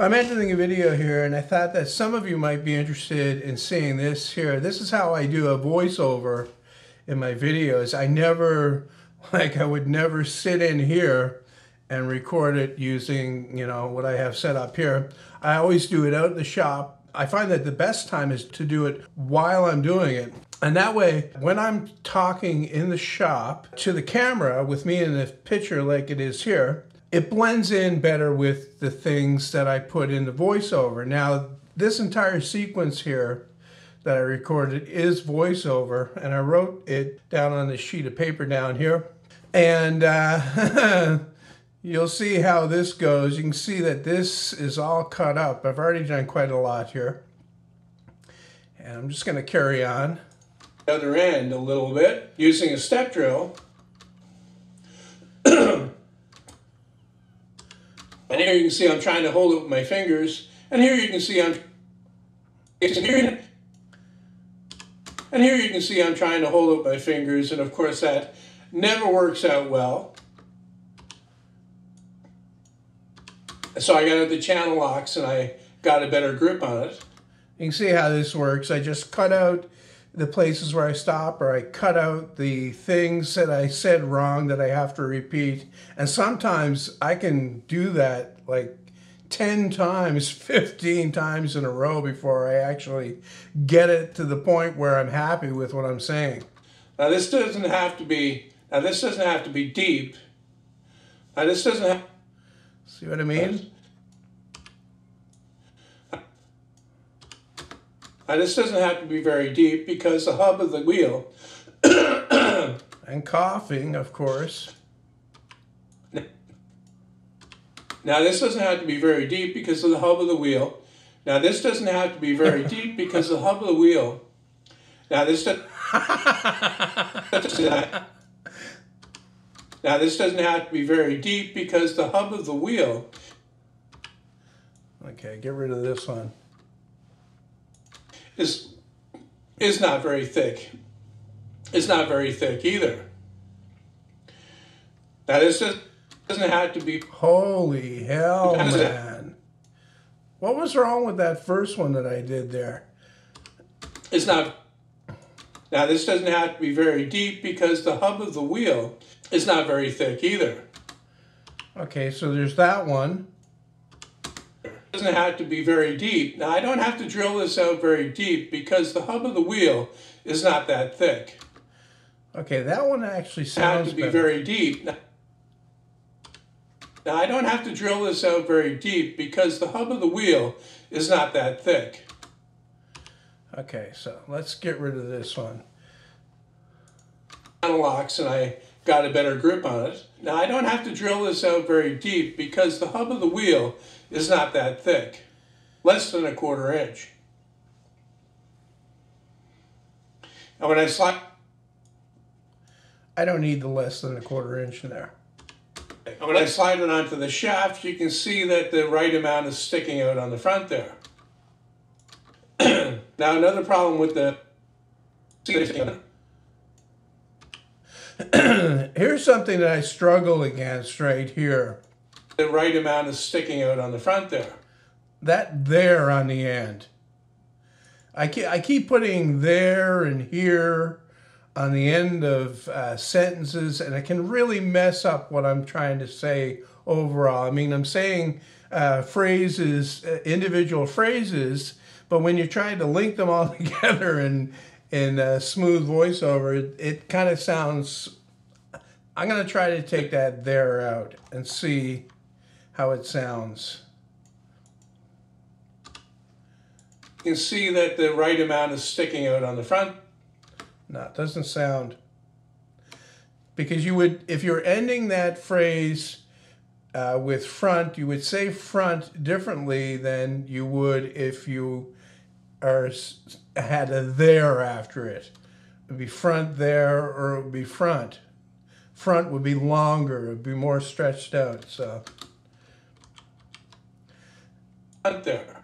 I'm editing a video here, and I thought that some of you might be interested in seeing this here. This is how I do a voiceover in my videos. I would never sit in here and record it using, what I have set up here. I always do it out in the shop. I find that the best time is to do it while I'm doing it. And that way, when I'm talking in the shop to the camera with me in the picture like it is here, it blends in better with the things that I put in the voiceover. Now, this entire sequence here that I recorded is voiceover, and I wrote it down on this sheet of paper down here. And you'll see how this goes. You can see that this is all cut up. I've already done quite a lot here. And I'm just going to carry on. The other end a little bit using a step drill. And here you can see I'm trying to hold it with my fingers. And here you can see I'm trying to hold it with my fingers. And of course that never works out well. So I got out the channel locks and I got a better grip on it. You can see how this works. I just cut out the places where I stop, or I cut out the things that I said wrong that I have to repeat. And sometimes I can do that like 10 times, 15 times in a row before I actually get it to the point where I'm happy with what I'm saying. Now this doesn't have to be deep. Now this doesn't have, see what I mean? Now this doesn't have to be very deep because the hub of the wheel and coughing, of course. Now this doesn't have to be very deep because of the hub of the wheel. Now this doesn't have to be very deep because of the hub of the wheel. Now this doesn't have to be very deep because the hub of the wheel. Okay, get rid of this one. Is not very thick. It's not very thick either. Now this doesn't have to be. Holy hell, man! What was wrong with that first one that I did there? It's not. Now this doesn't have to be very deep because the hub of the wheel is not very thick either. Okay, so there's that one. Doesn't have to be very deep. Now I don't have to drill this out very deep because the hub of the wheel is not that thick. Okay, that one actually sounds better. Have to be very deep. Now I don't have to drill this out very deep because the hub of the wheel is not that thick. Okay, so let's get rid of this one. Locks and I got a better grip on it. Now I don't have to drill this out very deep because the hub of the wheel is not that thick. Less than 1/4 inch. And when I slide, I don't need the less than 1/4 inch in there. And when I slide it onto the shaft, you can see that the right amount is sticking out on the front there. Now another problem with the here's something that I struggle against right here. The right amount is sticking out on the front there. That there on the end. I keep putting there and here on the end of sentences, and it can really mess up what I'm trying to say overall. I mean, I'm saying phrases, individual phrases, but when you're trying to link them all together in smooth voiceover, it kind of sounds. I'm going to try to take that there out and see how it sounds. You can see that the right amount is sticking out on the front. No, it doesn't sound. Because you would, if you're ending that phrase with front, you would say front differently than you would if you had a there after it. It would be front there, or it would be front. Front would be longer, it would be more stretched out, so. Front there.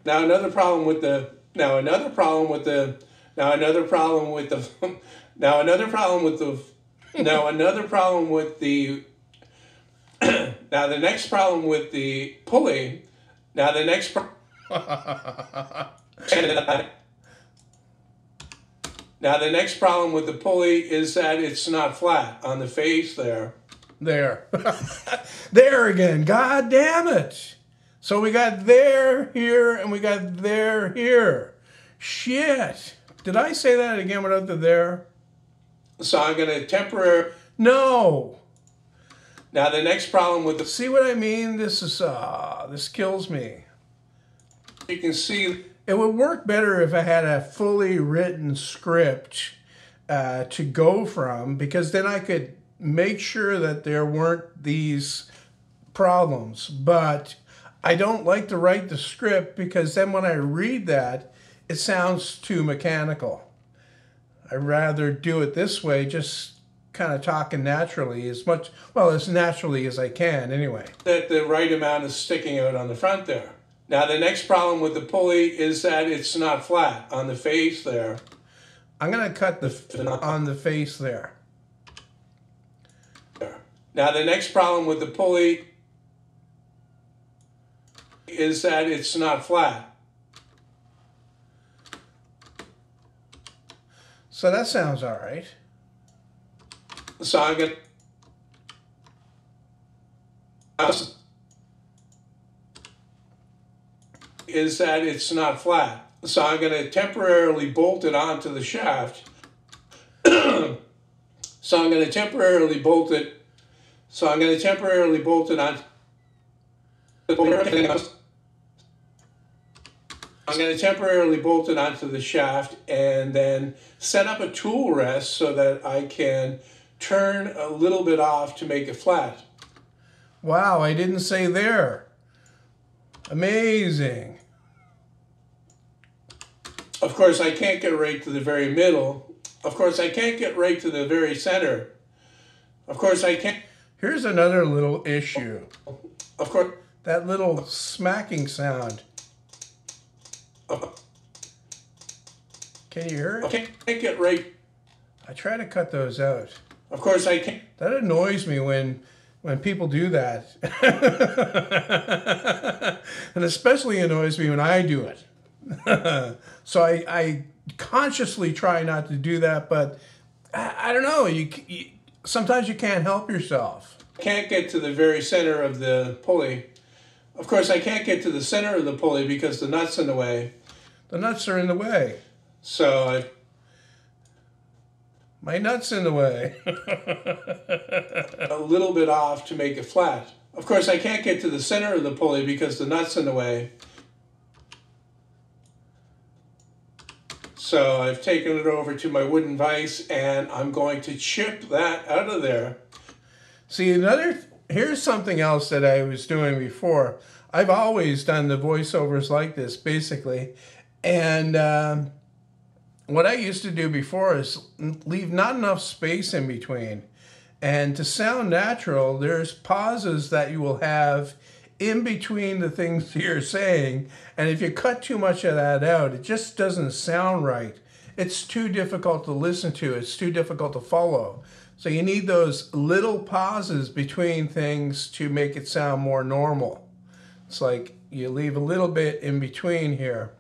Now another problem with the Now the next problem with the pulley, now the next now the next problem with the pulley is that it's not flat on the face there. There. There again. God damn it. So we got there, here, and we got there, here. Shit. Did I say that again without the there? So I'm going to temporarily... No. Now the next problem with the... See what I mean? This is... this kills me. You can see... It would work better if I had a fully written script to go from, because then I could make sure that there weren't these problems. But I don't like to write the script, because then when I read that, it sounds too mechanical. I'd rather do it this way, just kind of talking naturally, as naturally as I can anyway. That the right amount is sticking out on the front there. Now the next problem with the pulley is that it's not flat on the face there. I'm going to cut the on the face there. Now the next problem with the pulley is that it's not flat. So that sounds all right. So I'm going to... is that it's not flat. So I'm going to temporarily bolt it onto the shaft. So I'm going to temporarily bolt it. So I'm going to temporarily bolt it on. I'm going to temporarily bolt it onto the shaft and then set up a tool rest so that I can turn a little bit off to make it flat. Wow, I didn't say there. Amazing. Of course, I can't get right to the very middle. Of course, I can't get right to the very center. Of course, I can't. Here's another little issue. Of course. That little smacking sound. Can you hear it? I can't get right. I try to cut those out. Of course, I can't. That annoys me when people do that. And especially annoys me when I do it. So I consciously try not to do that, but I don't know. Sometimes you can't help yourself. I can't get to the very center of the pulley. Of course, I can't get to the center of the pulley because the nut's in the way. The nuts are in the way. So my nut's in the way. A little bit off to make it flat. Of course, I can't get to the center of the pulley because the nut's in the way. So I've taken it over to my wooden vise and I'm going to chip that out of there. See, here's something else that I was doing before. I've always done the voiceovers like this, basically. And what I used to do before is leave not enough space in between. And to sound natural, there's pauses that you will have in between the things you're saying. And if you cut too much of that out, it just doesn't sound right. It's too difficult to listen to. It's too difficult to follow. So you need those little pauses between things to make it sound more normal. It's like you leave a little bit in between here.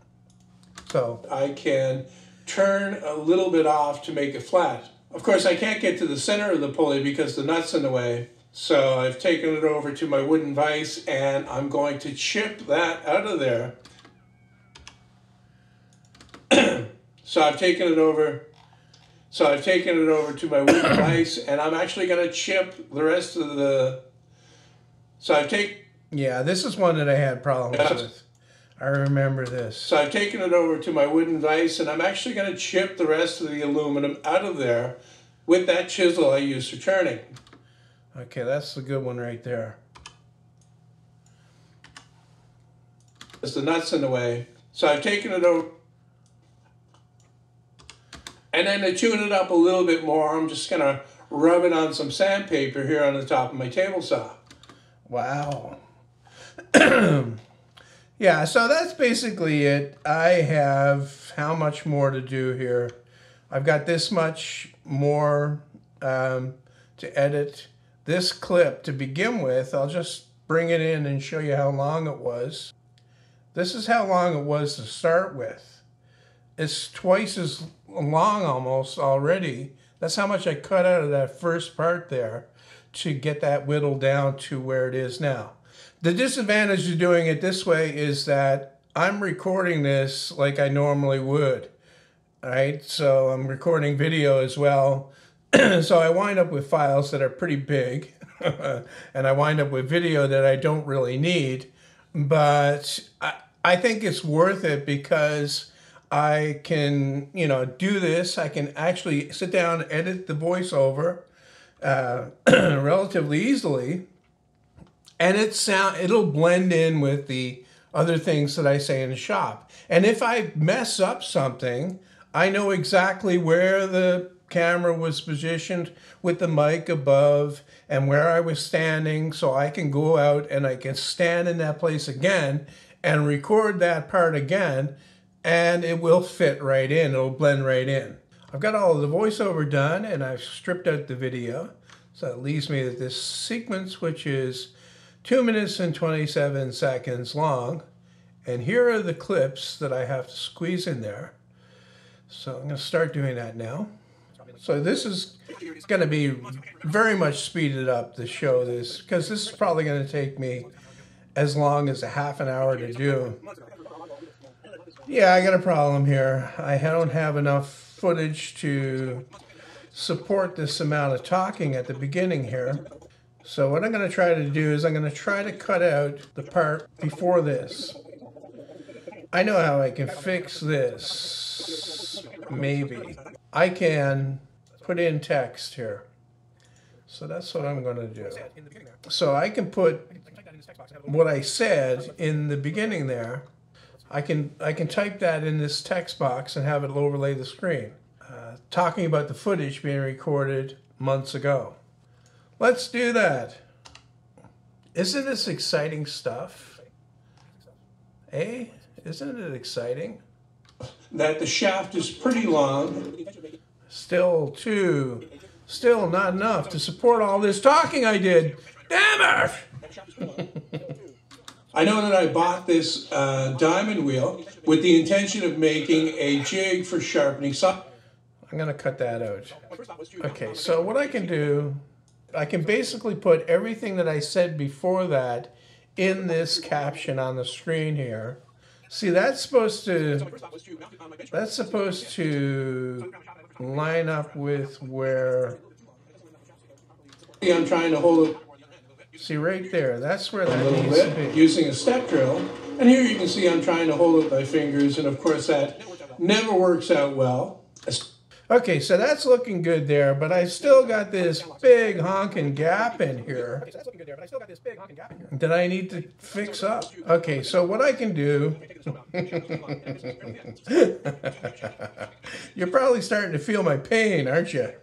So I can turn a little bit off to make it flat. Of course, I can't get to the center of the pulley because the nut's in the way. So I've taken it over to my wooden vise and I'm going to chip that out of there. So I've taken it over to my wooden vise and I'm actually going to chip the rest of the... Yeah, this is one that I had problems with. I remember this. So I've taken it over to my wooden vise and I'm actually going to chip the rest of the aluminum out of there with that chisel I use for turning. Okay, that's the good one right there. There's the nuts in the way. So I've taken it over. And then to tune it up a little bit more, I'm just going to rub it on some sandpaper here on the top of my table saw. Wow. Yeah, so that's basically it. I have how much more to do here? I've got this much more to edit. this clip to begin with. I'll just bring it in and show you how long it was. This is how long it was to start with. It's twice as long almost already. That's how much I cut out of that first part there to get that whittled down to where it is now. The disadvantage of doing it this way is that I'm recording this like I normally would. All right, so I'm recording video as well. So I wind up with files that are pretty big and I wind up with video that I don't really need, but I think it's worth it because I can, do this. I can actually sit down and edit the voiceover relatively easily, and it'll blend in with the other things that I say in the shop. And if I mess up something, I know exactly where the camera was positioned with the mic above and where I was standing, so I can go out and I can stand in that place again and record that part again, and it will fit right in. It'll blend right in. I've got all of the voiceover done and I've stripped out the video. So it leaves me with this sequence, which is 2 minutes and 27 seconds long. And here are the clips that I have to squeeze in there. So I'm going to start doing that now. So this is going to be very much speeded up to show this, because this is probably going to take me as long as a half an hour to do. Yeah, I got a problem here. I don't have enough footage to support this amount of talking at the beginning here. So what I'm going to try to do is I'm going to try to cut out the part before this. I know how I can fix this. Maybe. I can put in text here. So that's what I'm going to do. So I can put what I said in the beginning there. I can type that in this text box and have it overlay the screen. Talking about the footage being recorded months ago. Let's do that. Isn't this exciting stuff? Eh? Isn't it exciting? That the shaft is pretty long. Still not enough to support all this talking I did. Damn it! I know that I bought this diamond wheel with the intention of making a jig for sharpening something. I'm going to cut that out. Okay, so what I can do, I can basically put everything that I said before that in this caption on the screen here. See, that's supposed to line up with where I'm trying to hold it. See right there, that's where that needs to be. Using a step drill, and here you can see I'm trying to hold it with my fingers, and of course that never works out well. Okay, so that's looking good there, but I still got this big honking gap in here that I need to fix up. Okay, so what I can do, you're probably starting to feel my pain, aren't you?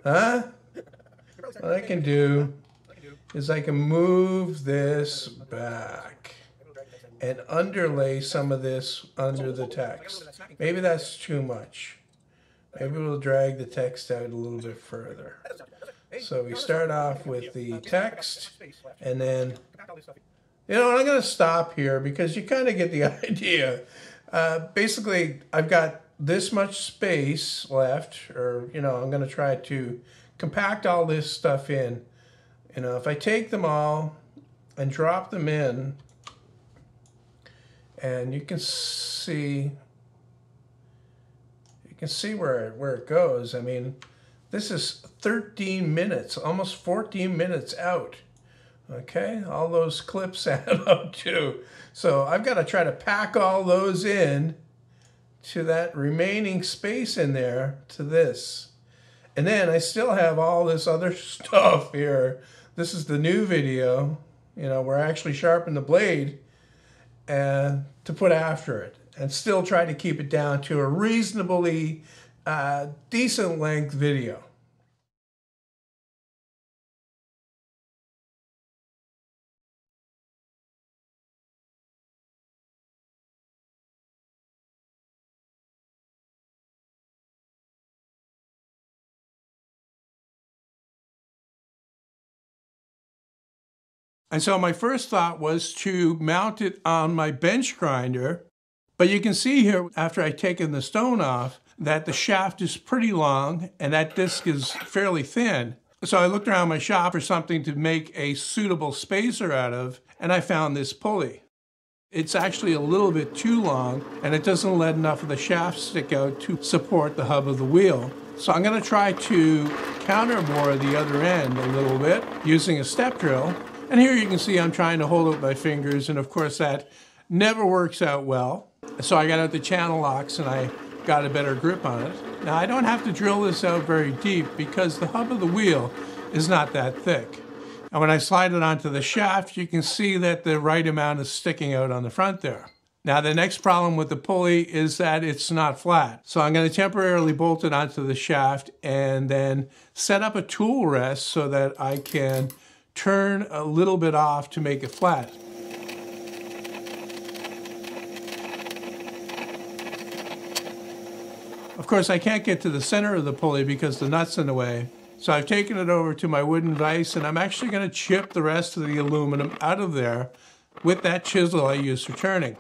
Huh? What I can do is I can move this back and underlay some of this under the text. Maybe that's too much. Maybe we'll drag the text out a little bit further. So we start off with the text, and then, I'm going to stop here because you kind of get the idea. Basically, I've got this much space left, or, I'm going to try to compact all this stuff in. If I take them all and drop them in, and you can see where it goes. I mean, this is 13 minutes, almost 14 minutes out. Okay, all those clips add up too. So I've got to try to pack all those in to that remaining space in there to this. And then I still have all this other stuff here. This is the new video, where I actually sharpen the blade and to put after it, and still try to keep it down to a reasonably decent length video. And so my first thought was to mount it on my bench grinder. But you can see here, after I've taken the stone off, that the shaft is pretty long and that disc is fairly thin. So I looked around my shop for something to make a suitable spacer out of, and I found this pulley. It's actually a little bit too long, and it doesn't let enough of the shaft stick out to support the hub of the wheel. So I'm going to try to counterbore the other end a little bit using a step drill. And here you can see I'm trying to hold it with my fingers, and of course that never works out well. So I got out the channel locks and I got a better grip on it. Now I don't have to drill this out very deep because the hub of the wheel is not that thick. And when I slide it onto the shaft, you can see that the right amount is sticking out on the front there. Now the next problem with the pulley is that it's not flat. So I'm going to temporarily bolt it onto the shaft and then set up a tool rest so that I can turn a little bit off to make it flat. Of course, I can't get to the center of the pulley because the nut's in the way. So I've taken it over to my wooden vise, and I'm actually going to chip the rest of the aluminum out of there with that chisel I use for turning.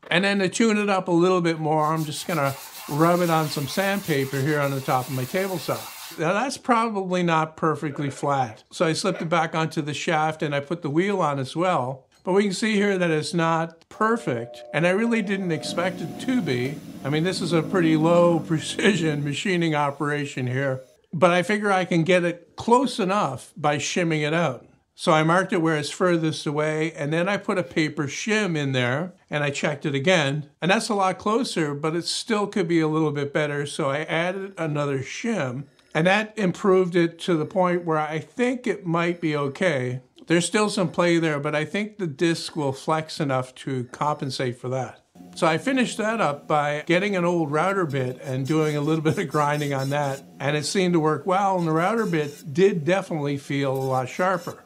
And then to tune it up a little bit more, I'm just going to rub it on some sandpaper here on the top of my table saw. Now that's probably not perfectly flat. So I slipped it back onto the shaft and I put the wheel on as well. But we can see here that it's not perfect, and I really didn't expect it to be. I mean, this is a pretty low precision machining operation here, but I figure I can get it close enough by shimming it out. So I marked it where it's furthest away, and then I put a paper shim in there, and I checked it again. And that's a lot closer, but it still could be a little bit better, so I added another shim, and that improved it to the point where I think it might be okay. There's still some play there, but I think the disc will flex enough to compensate for that. So I finished that up by getting an old router bit and doing a little bit of grinding on that, and it seemed to work well, and the router bit did definitely feel a lot sharper.